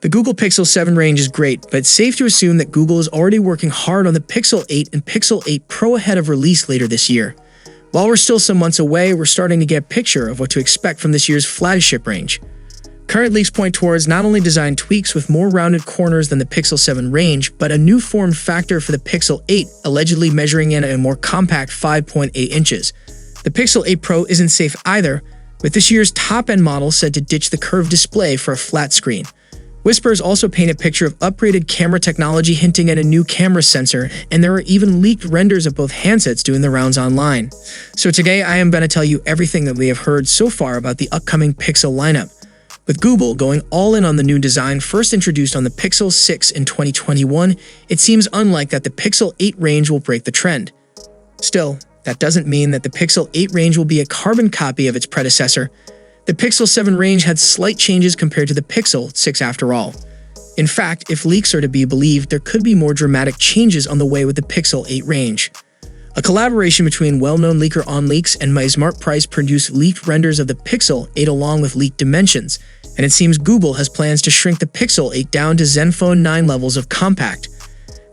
The Google Pixel 7 range is great, but it's safe to assume that Google is already working hard on the Pixel 8 and Pixel 8 Pro ahead of release later this year. While we're still some months away, we're starting to get a picture of what to expect from this year's flagship range. Current leaks point towards not only design tweaks with more rounded corners than the Pixel 7 range, but a new form factor for the Pixel 8, allegedly measuring in at a more compact 5.8 inches. The Pixel 8 Pro isn't safe either, with this year's top-end model said to ditch the curved display for a flat screen. Whispers also paint a picture of upgraded camera technology hinting at a new camera sensor, and there are even leaked renders of both handsets doing the rounds online. So today I am going to tell you everything that we have heard so far about the upcoming Pixel lineup. With Google going all in on the new design first introduced on the Pixel 6 in 2021, it seems unlikely that the Pixel 8 range will break the trend. Still, that doesn't mean that the Pixel 8 range will be a carbon copy of its predecessor. The Pixel 7 range had slight changes compared to the Pixel 6 after all. In fact, if leaks are to be believed, there could be more dramatic changes on the way with the Pixel 8 range. A collaboration between well-known leaker OnLeaks and MySmartPrice produced leaked renders of the Pixel 8 along with leaked dimensions, and it seems Google has plans to shrink the Pixel 8 down to Zenfone 9 levels of compact.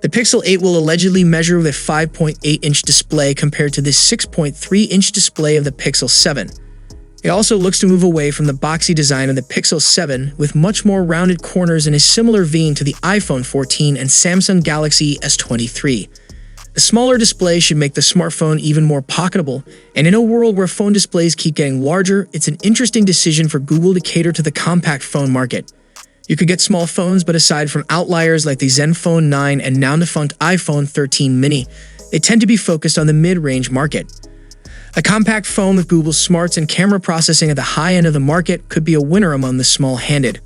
The Pixel 8 will allegedly measure with a 5.8-inch display compared to the 6.3-inch display of the Pixel 7. It also looks to move away from the boxy design of the Pixel 7 with much more rounded corners in a similar vein to the iPhone 14 and Samsung Galaxy S23. The smaller display should make the smartphone even more pocketable, and in a world where phone displays keep getting larger, it's an interesting decision for Google to cater to the compact phone market. You could get small phones, but aside from outliers like the Zenfone 9 and now-defunct iPhone 13 mini, they tend to be focused on the mid-range market. A compact phone with Google's smarts and camera processing at the high end of the market could be a winner among the small-handed.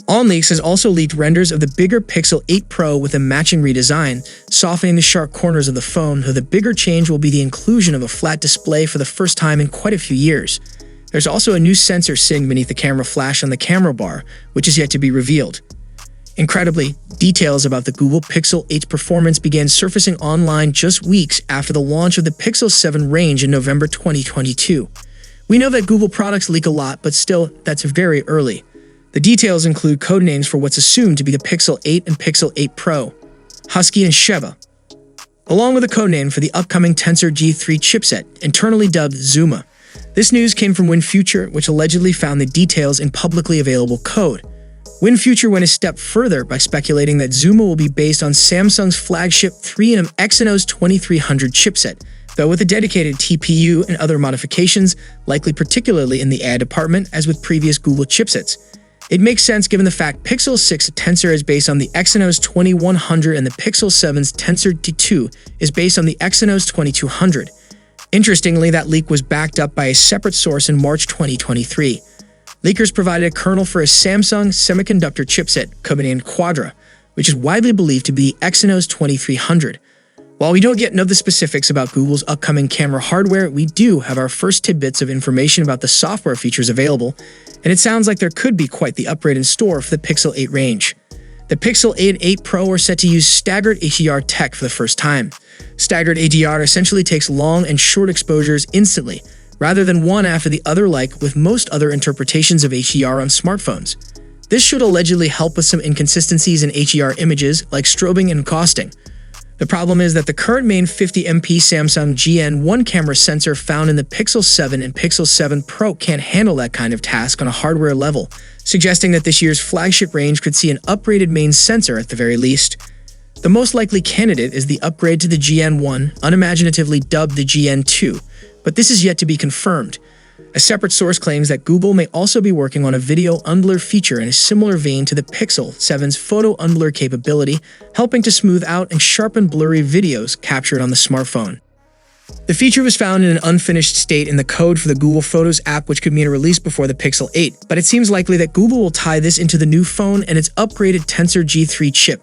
OnLeaks has also leaked renders of the bigger Pixel 8 Pro with a matching redesign, softening the sharp corners of the phone, though the bigger change will be the inclusion of a flat display for the first time in quite a few years. There's also a new sensor sitting beneath the camera flash on the camera bar, which is yet to be revealed. Incredibly, details about the Google Pixel 8's performance began surfacing online just weeks after the launch of the Pixel 7 range in November 2022. We know that Google products leak a lot, but still, that's very early. The details include codenames for what's assumed to be the Pixel 8 and Pixel 8 Pro, Husky and Sheva, along with a codename for the upcoming Tensor G3 chipset, internally dubbed Zuma. This news came from WinFuture, which allegedly found the details in publicly available code. WinFuture went a step further by speculating that Zuma will be based on Samsung's flagship 3nm Exynos 2300 chipset, though with a dedicated TPU and other modifications, likely particularly in the AI department as with previous Google chipsets. It makes sense given the fact Pixel 6 Tensor is based on the Exynos 2100 and the Pixel 7's Tensor T2 is based on the Exynos 2200. Interestingly, that leak was backed up by a separate source in March 2023. Leakers provided a kernel for a Samsung semiconductor chipset, codenamed Quadra, which is widely believed to be Exynos 2300. While we don't yet know the specifics about Google's upcoming camera hardware, we do have our first tidbits of information about the software features available, and it sounds like there could be quite the upgrade in store for the Pixel 8 range. The Pixel 8 and 8 Pro are set to use Staggered Hdr Tech for the first time. Staggered Hdr essentially takes long and short exposures instantly, rather than one after the other like with most other interpretations of HDR on smartphones. This should allegedly help with some inconsistencies in HDR images like strobing and ghosting. The problem is that the current main 50MP Samsung GN1 camera sensor found in the Pixel 7 and Pixel 7 Pro can't handle that kind of task on a hardware level, suggesting that this year's flagship range could see an upgraded main sensor at the very least. The most likely candidate is the upgrade to the GN1, unimaginatively dubbed the GN2, but this is yet to be confirmed. A separate source claims that Google may also be working on a video Umbler feature in a similar vein to the Pixel 7's photo Umbler capability, helping to smooth out and sharpen blurry videos captured on the smartphone. The feature was found in an unfinished state in the code for the Google Photos app, which could mean a release before the Pixel 8, but it seems likely that Google will tie this into the new phone and its upgraded Tensor G3 chip.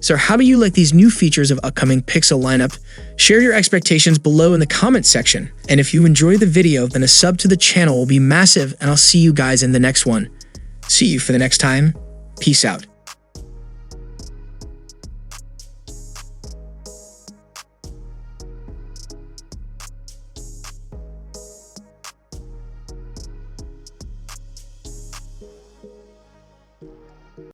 So how do you like these new features of upcoming Pixel lineup? Share your expectations below in the comments section. And if you enjoyed the video, then a sub to the channel will be massive, and I'll see you guys in the next one. See you for the next time. Peace out.